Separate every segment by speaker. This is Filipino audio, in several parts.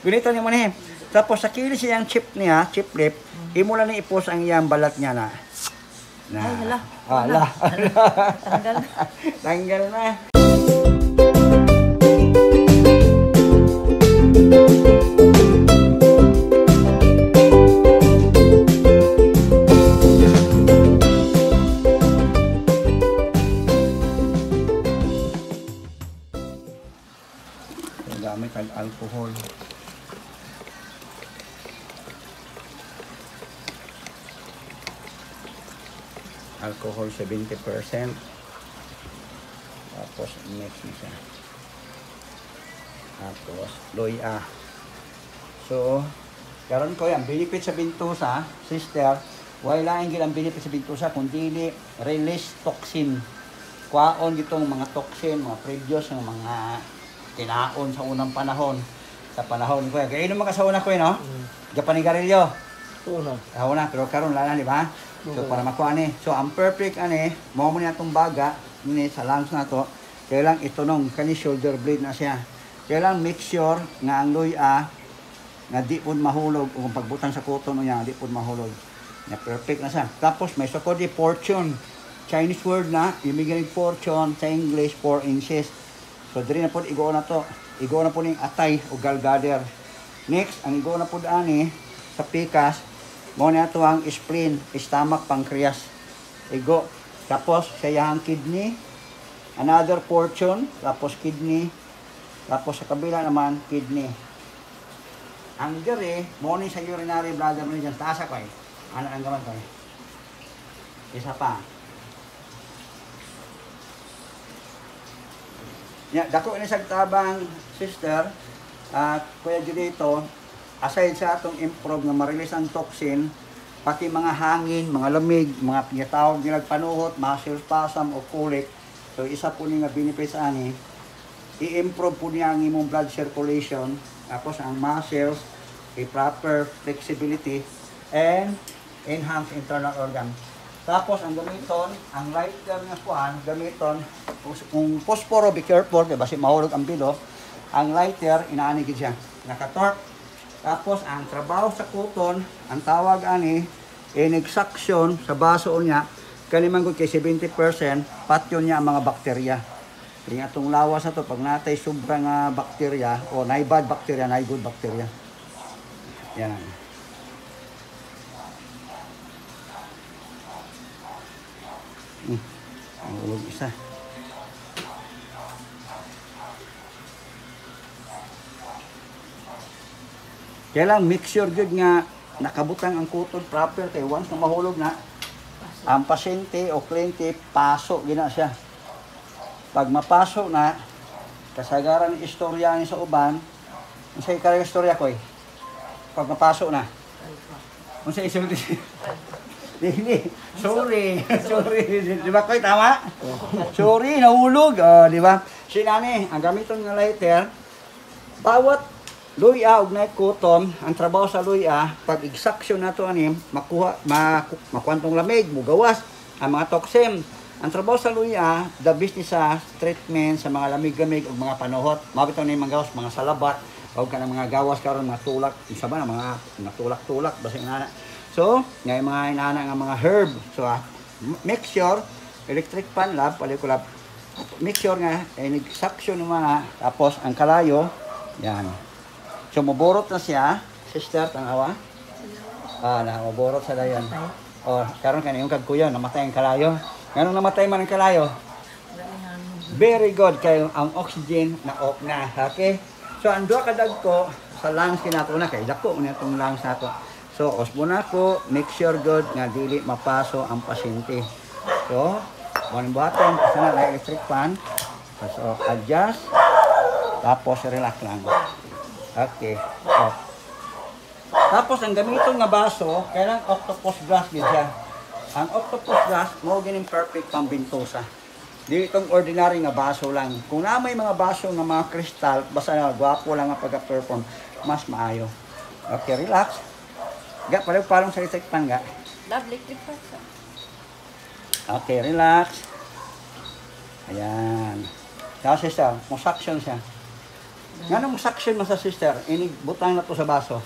Speaker 1: Ganito ni mo ni. Tapos sa kilis siyang chip niya, chip lip, imo lang ni ipos ang iyang balat niya na.
Speaker 2: Ay, hala.
Speaker 1: Hala.
Speaker 2: Tanggal na.
Speaker 1: Tanggal na. Gamit ang alcohol. Alcohol 70%. Tapos mix na siya. Tapos loya. So, karon ko yan benefit sa bintusa, sister. Wala lang ang benefit sa bintusa kundi release toxin. Kwaon gitong mga toxin, mga previous ng mga tinaon sa unang panahon. Sa panahon ko, kaya inom mga sa una ko, no? Japanigarilyo.
Speaker 3: Una.
Speaker 1: Una, pero karon wala na, di ba? So, para makuha ni. So, ang perfect, mo mo niya itong baga, sa lungs na to, kailang ito nung, kani shoulder blade na siya. Kailang make sure nga ang luya, nga di po mahulog, o kung pagbutan sa kuto niya, di po mahulog. Na perfect na siya. Tapos, may sukod di fortune. Chinese word na, imigay fortune, sa English, 4 inches. So, diri na po, igo na to. Igo na po ng atay o gallbladder. Next, ang igo na po daan sa pikas, mo na ito ang spleen, stomach, pancreas. Igo. Tapos, sayang kidney. Another portion. Tapos, kidney. Tapos, sa kabila naman, kidney. Ang diri, mo ni sa urinary bladder mo dyan. Taas ako Ano ang gaman ko Isa pa. Dako ni sa tabang, sister, Kuya Judito, aside sa atong improve nga ma-release ang toxin, pati mga hangin, mga lamig, mga pinatawag nilang panuhot, muscle spasm o colic, so isa po ni nga benefits ani, i-improve po niya ang imong blood circulation, tapos ang muscles, i-proper flexibility, and enhance internal organ. Tapos ang gamiton, ang lighter nga kuan, gamiton, kung posporo, be careful, diba si mahulog ang bilo, ang lighter, inaani gid siya, nakatorque. Tapos ang trabaho sa kuton, ang tawag ani, in-extraction sa baso niya, kalimang kay 70%, patyon niya ang mga bakterya. Kaya itong lawas na to, pag natay sobrang bakterya, o naibad bakterya, naigod bakterya. Yan. Ang ulog isa. Kaya lang, make sure good nga nakabutang ang kuton proper kay once na mahulog na, ang pasyente o kliyente, pasok gina siya. Pag mapasok na, kasagaran ng istorya ni sa uban, ang sa ikarang istorya ko pag mapasok na. Ang sa istorya Hindi. Sorry. Di ba koy tama? Sorry, nahulog. Di ba? Sinani, ang gamiton nga lighter, bawat luya ug nay kuton, ang trabaho sa luya, pag extraction nato ani, makuantong lamig, mugawas ang mga toxin. Ang trabaho sa luya, the business sa treatment sa mga lamig-lamig ug mga panuhot. Mabitaw ni mga gawas, mga salabat, o kanang mga gawas karon mga tulak, isa ba na mga tulak-tulak basta inana. So, ngay mga inana nga mga herb. So, make sure electric fan lab, pali ko lab. Make sure nga suction mga tapos ang kalayo, yan. So, maborot na siya, sister, tanawa. Maborot sa dayon. Karon kaniyong kagkuya, namatay ang kalayo. Nganong namatay man ang kalayo? Very good kay ang oxygen na off na, okay? So, ang duha ka dagko sa lungs kinato na kay dako na itong lungs nato. So, osmo na ko, make sure good nga dili mapaso ang pasyente. So, one button, sana na electric fan. So, adjust. Tapos, relax lang. Okay. Off. Tapos, ang gamiton nga baso, kailang octopus glass din siya. Ang octopus glass, mo gining perfect pambintosa. Di itong ordinary nga baso lang. Kung na may mga baso nga mga kristal, basta na gwapo lang ang pagka-perform, mas maayo. Okay, relax. Palong sa electric fan ga.
Speaker 2: Electric fan.
Speaker 1: Okay, relax. Ayan. Tapos siya, suction siya. Nganong suction man sa sister, inig butang na to sa baso.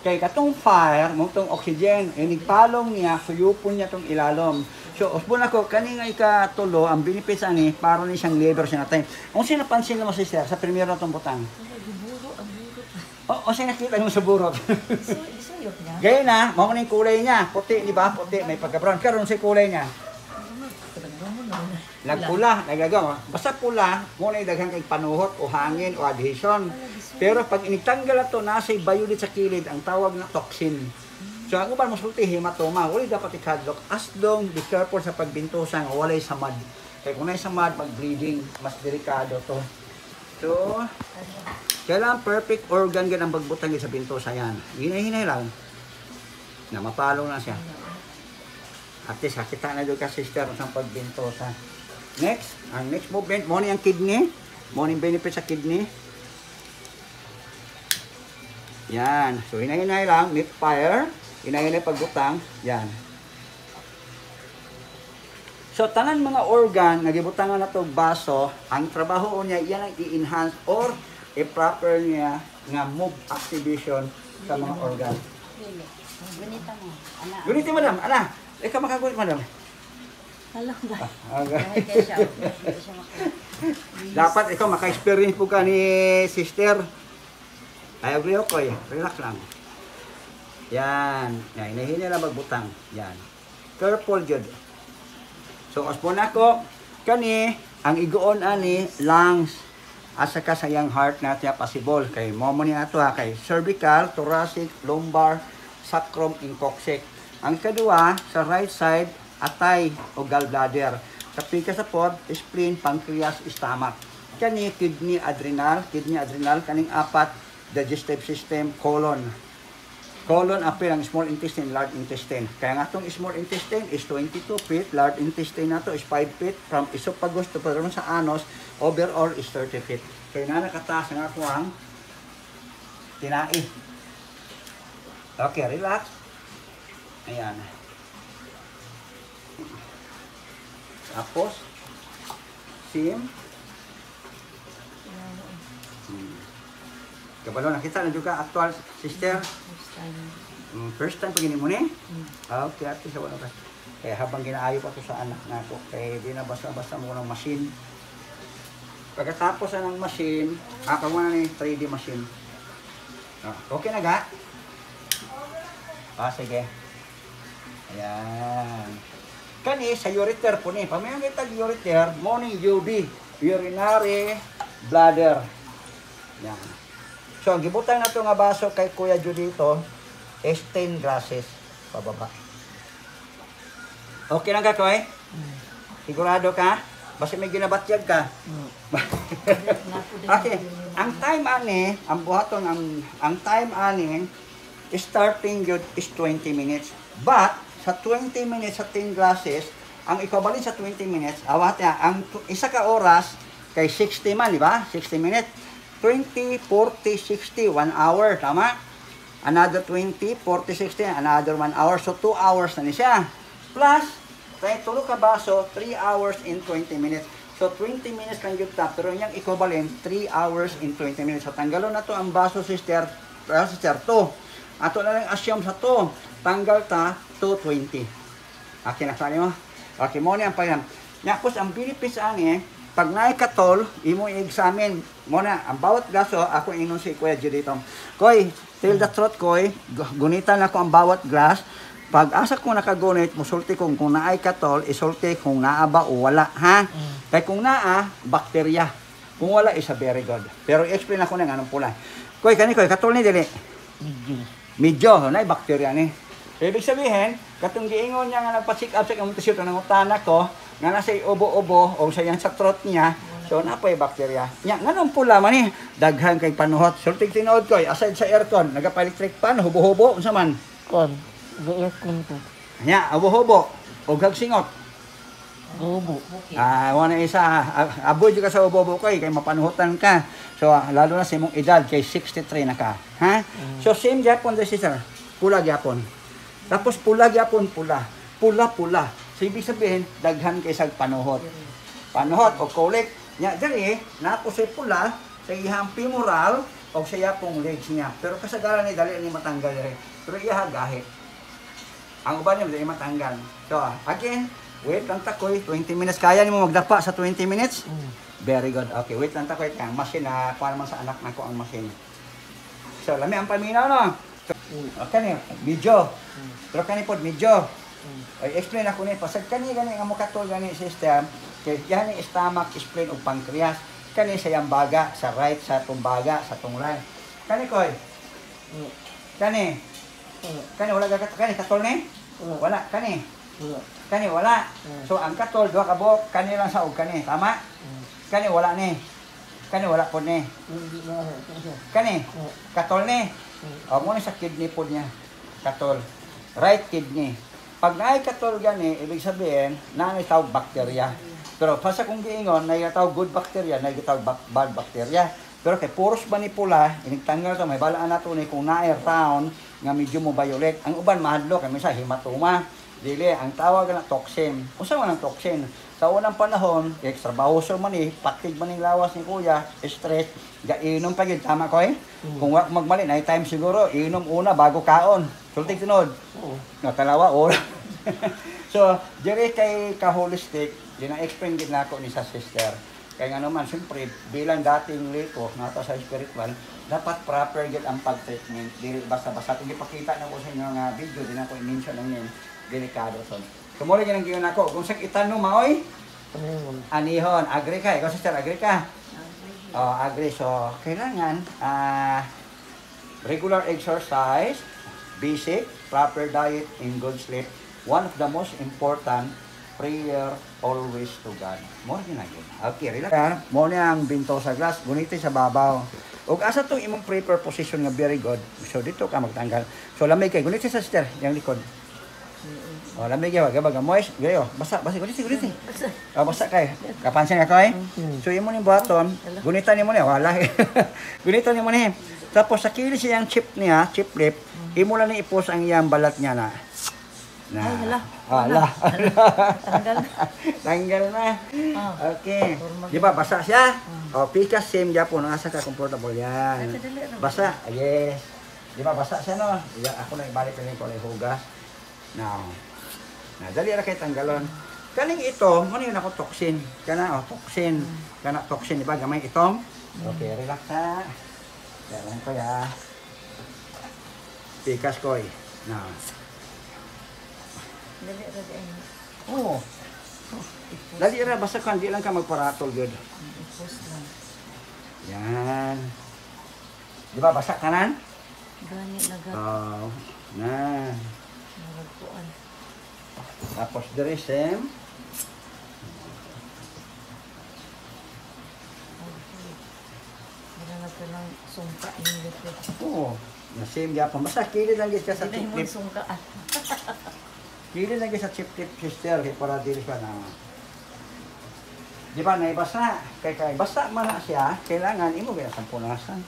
Speaker 1: Kay katong fire, mo tong oxygen, inigpalong niya, suyupon niya tong ilalom. So, usbon ako, kani nga ikatulo, ang benefits ani, para ni siyang labor siya natin. Kung sino napansin mo sister, sa primero na tong butang?
Speaker 2: Giburo, ang burot.
Speaker 1: O sino nakita mo sa burot?
Speaker 2: Isuyok niya.
Speaker 1: Gaya na, mo yung kulay niya, puti, di ba? Puti, may pagka-brown. Karon sa kulay niya. Nagpula, nagagawa. Basta pula, muna yung daghang kay panuhot o hangin o adhesion. Pero pag initanggal ito, nasa violet sa kilid, ang tawag na toxin. So ang uban masulti, hematoma, wala dapat ikadlok. As long, be careful sa pagbintusan, walay sa mud. Kaya kung sa mud, pag bleeding, mas delikado to. So, kailangan perfect organ gan ang pagbutang sa bintusa yan. Hinay-hinay lang. Na mapalo na siya. At least, kita na doon ka sister sa pagbintusa. Next, ang next movement, mo ang kidney. Mo yung benefit sa kidney. Yan. So, hinay-hinay lang. Make fire. Hinay-hinay pagbutang. Yan. So, tanan mga organ, nagibutangan na ito baso, ang trabaho niya, yan ang i-enhance or i-proper niya nga move activation sa mga organ.
Speaker 2: Gunita mo. Ana.
Speaker 1: Guniti, madam. Ana, ikaw makagulit, madam.
Speaker 2: Alam ba?
Speaker 1: Okay.
Speaker 2: Kaya siya. Hindi siya
Speaker 1: Dapat ikaw maka-experience po ka ni sister. I agree ako eh. Relax lang. Yan. Yan. Hinahina lang magbutang. Yan. Careful jud. So, aspo na ko, kani, ang igoon ani, lungs, asa ka sa yung heart natin possible. Kay momo ni ato ha, kay cervical, thoracic, lumbar, sacrum, incoccyx. Ang kadua, sa right side, atay o gallbladder. Sa pika sa pod, spleen, pancreas, stomach. Kani, kidney, adrenal, kaning apat, digestive system, colon. Colon, apil ang small intestine, large intestine. Kaya nga itong small intestine is 22 feet, large intestine na to is 5 feet, from esophagus to paron sa anus, overall is 30 feet. Kaya na nakataas nga ako ang tinai. Okay, relax. Ayan. Tapos, sim. Kabalo, nakita na juga actual sister. First time pag mo ni? Okay, at sa wala ka. Kaya habang ginaayo pa to sa anak na ako, kaya di na basta-basta mo ng machine. Pagkatapos ng machine, ako muna ni 3D machine. Okay na ga? Sige. Ayan. Kani sa ureter po ni. Pamayang itag ureter, morning UB, urinary bladder. Yan. So, ang gibutang na ito nga baso kay Kuya Judito is 10 glasses pababa. Okay lang ka, Koy? Sigurado ka? Basta may ginabatyag ka? Okay. Ang time ani, ang buhaton, ang time ani, starting yun is 20 minutes. But, sa 20 minutes sa 10 glasses, ang equivalent sa 20 minutes, awat niya, ang isa ka oras kay 60 man, di ba? 60 minutes. 20, 40, 60, 1 hour, tama? Another 20, 40, 60, another 1 hour. So, 2 hours na ni siya. Plus, tayo tulog ka baso, 3 hours in 20 minutes. So, 20 minutes kang yung top. Pero yung equivalent, 3 hours in 20 minutes. So, tanggalon na to ang baso, sister 2. Ato na lang assume sa 2. Tanggal ta, 220. Okay, nakasali mo? Okay, mo na ang pagyan. Tapos, ang benefits ani, pag naikatol, imo i-examine mo na, ang bawat glaso, ako inon si Kuya Judito. Koy, tell the truth, Koy, gunitan ako ang bawat glass. Pag asa ko nakagunit, musulti kung naay katol, isulti kung naa ba o wala, ha? Kaya kung naa, bakterya. Kung wala, is a very good. Pero i-explain ako na anong pula. Koy, katol ni dili? Medyo, naay bakterya ni. So, ibig sabihin, katong giingon niya nga nagpa-check up sa kamuntasyon ng utanak ko, nga nasa ubo-ubo o sa yan sa throat niya, so napoy bakterya. Nya nganong pula man ni daghan kay panuhot. Sultig tinuod ko, aside sa aircon, nagapa-electric fan, hubo-hubo unsa man?
Speaker 3: Kon, aircon ko.
Speaker 1: Nya, hubo-hubo o gagsingot.
Speaker 3: Hubo.
Speaker 1: Wala isa, aboy ka sa hubo-hubo kay mapanuhotan ka. So lalo na sa imong edad kay 63 na ka, ha? So same gyapon the sister, pula gyapon. Tapos pula gyapon, pula. So, ibig sabihin, daghan kay sa panuhot. Panuhot o kolek. Nya, dali, napo sa pula, sa iyang femoral o sa iya pong legs niya. Pero kasagaran ni dali ni matanggal rin. Pero iya gahit. Ang uban niya dali matanggal. So, again, wait lang takoy, 20 minutes. Kaya ni mo magdapa sa 20 minutes? Very good. Okay, wait lang takoy. Ang machine na, kuha naman sa anak na ko ang machine. So, lami ang paminaw, no? So, okay, medyo. Pero kani po, medyo. Ay, explain ako ni, pasag kani gani nga mukatol gani system, kay gani stomach, spleen ug pancreas, kani sa yang baga, sa right, sa tumbaga, sa tunglan. Kani koy. Kani. Kani wala gagat kani katol ni? Wala kani. Kani wala. So ang katol duha ka buok, kani lang sa ug kani, tama? Kani wala ni. Kani wala pod ni. Kani katol ni. O mo ni sa kidney pod niya. Katol. Right kidney. Pag naay katol gani, ibig sabihin, naay tawag bakterya. Pero pasa kung giingon, naay tawag good bacteria, naay tawag bad bacteria. Pero kay puros manipula, inigtanggal to, may balaan nato ni kung naay round, nga medyo mo violet. Ang uban mahadlo, kay misa hematoma. Dili, ang tawag na toxin. Usa man ang toxin. Sa unang panahon, extra bahoso man patig man yung lawas ni kuya, stress, gainom pa yun, tama ko eh? Kung magmali, na time siguro, inom una bago kaon. Sulting tunod. Nakalawa, oras. So, dire kay ka-holistic, yun ang explain din ako ni sa sister. Kaya nga naman, siyempre, bilang dating lito, nata sa spiritual, dapat proper yun ang pag-treatment. Dili basta-basta. Kung ipakita na ko sa inyo nga video, din ako i-mention lang yun, delikado son. Kumuli yun ang giyon ako. Kung sa itanong maoy, anihon, agree ka. Ikaw sister, agree ka? Oh, agree. So, kailangan, regular exercise, basic, proper diet, and good sleep. One of the most important, prayer always to God. More din agad. Okay, relax. Mo na ang binto sa glass, guniti sa babaw. Ug asa tong imong prayer position nga very good. So dito ka magtanggal. So lamay kay guniti sa sister, yang likod. Oh, lamay kay wag moist. Gayo, basa guniti. Oh, basa kay. Kapansin ako eh. So imo ni button, gunitan nimo ni wala. Gunitan nimo ni. Tapos sa kilis siyang chip niya, chip lip, imo lang ni ipos ang iyang balat niya na. Na.
Speaker 2: Ay, hala.
Speaker 1: Hala.
Speaker 2: Tanggal na.
Speaker 1: Tanggal na. Okay. Di ba, basa siya? O, pika same Japon. Asa ka comfortable yan. Basa. Yes. Di ba, basa siya, no? Ako na ibalik ko na yung hugas. Now. Dali na kayo tanggalon. Kaning ito, ano yun ako, toxin. Kana, toxin. Kana, toxin. Di ba, gamay itong? Okay, relax ha. Yan ko ya. Pikas ko eh. Now.
Speaker 2: Dali ra di ay.
Speaker 1: Oo. Dali ra, basta kung di lang ka magparatol, good.
Speaker 2: Ipos lang.
Speaker 1: Yan. Di ba, basa kanan?
Speaker 2: Gani nagat.
Speaker 1: Oo. Na.
Speaker 2: Nagpuan.
Speaker 1: Tapos dire same.
Speaker 2: Wala na ka lang sungka yung likod.
Speaker 1: Oo. Na same Japon. Basta kilid lang gid ka sa
Speaker 2: Hindi
Speaker 1: chip
Speaker 2: mo
Speaker 1: tip.
Speaker 2: sungkaan.
Speaker 1: Kilid lang gid sa chip tip, sister. Kaya para dili ka na. Di ba, naibasa? Kaya basta man na siya, kailangan imo gaya sa punasan.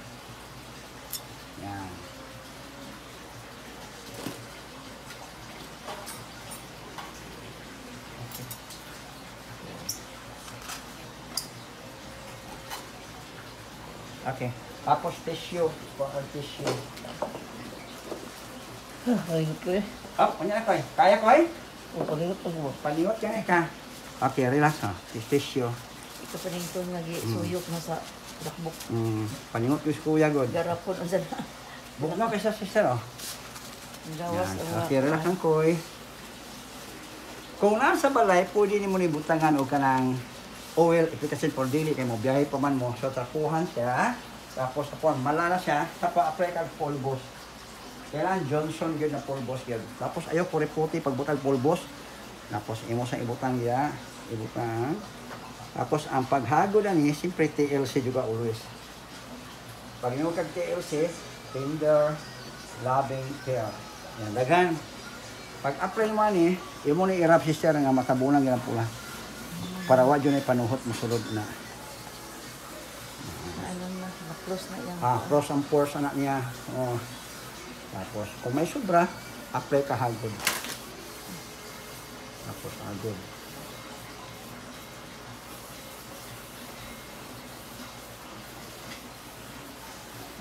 Speaker 1: Yan. Okay. Tapos tissue. Tissue.
Speaker 3: Ay, pre.
Speaker 1: Oh, kanya na ko eh. Kaya ko eh?
Speaker 3: O, palingot pa mo.
Speaker 1: Paliwat ka na ka. Okay, relax ha. Tissue.
Speaker 2: Ito pa rin ito suyok na sa dakbok.
Speaker 1: Paningot ko si Kuya God.
Speaker 2: Garapon o dyan.
Speaker 1: Buk na kaysa sister oh.
Speaker 2: Ang gawas.
Speaker 1: Yan. Okay, relax ang koy. Kung nasa balay, pwede ni mo ni butangan o ka ng oil, application for daily, kay mo biyahe pa man mo. So, tapuhan siya. Tapos, tapuhan, malala siya. Tapos, apply ka polvos. Kailangan Johnson yun na polvos yun. Tapos, ayaw, puri-puti, pagbutang polvos. Tapos, imo sa ibutang ya. Ibutang. Tapos, ang paghagod na ni, siyempre TLC juga always. Pag imo kag TLC, tender, loving care. Yan, daghan. Pag apply mo ni, imo ni irap sister nga matabunan gyud ang pula. Para wa jud ay panuhot mosulod na.
Speaker 2: Ano na, na-close na yan.
Speaker 1: Cross ang pores anak niya. Oh. Tapos kung may sobra, apply ka hagod. Tapos hagod.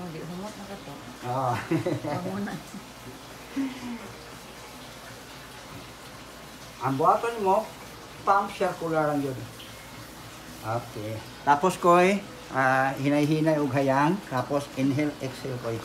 Speaker 2: Oh, di humot na ka to.
Speaker 1: Ah.
Speaker 2: Pamuna.
Speaker 1: Ang buhaton mo, pump circular lang yun. Okay. Tapos ko'y hinay-hinay og hayang, tapos inhale, exhale ko'y.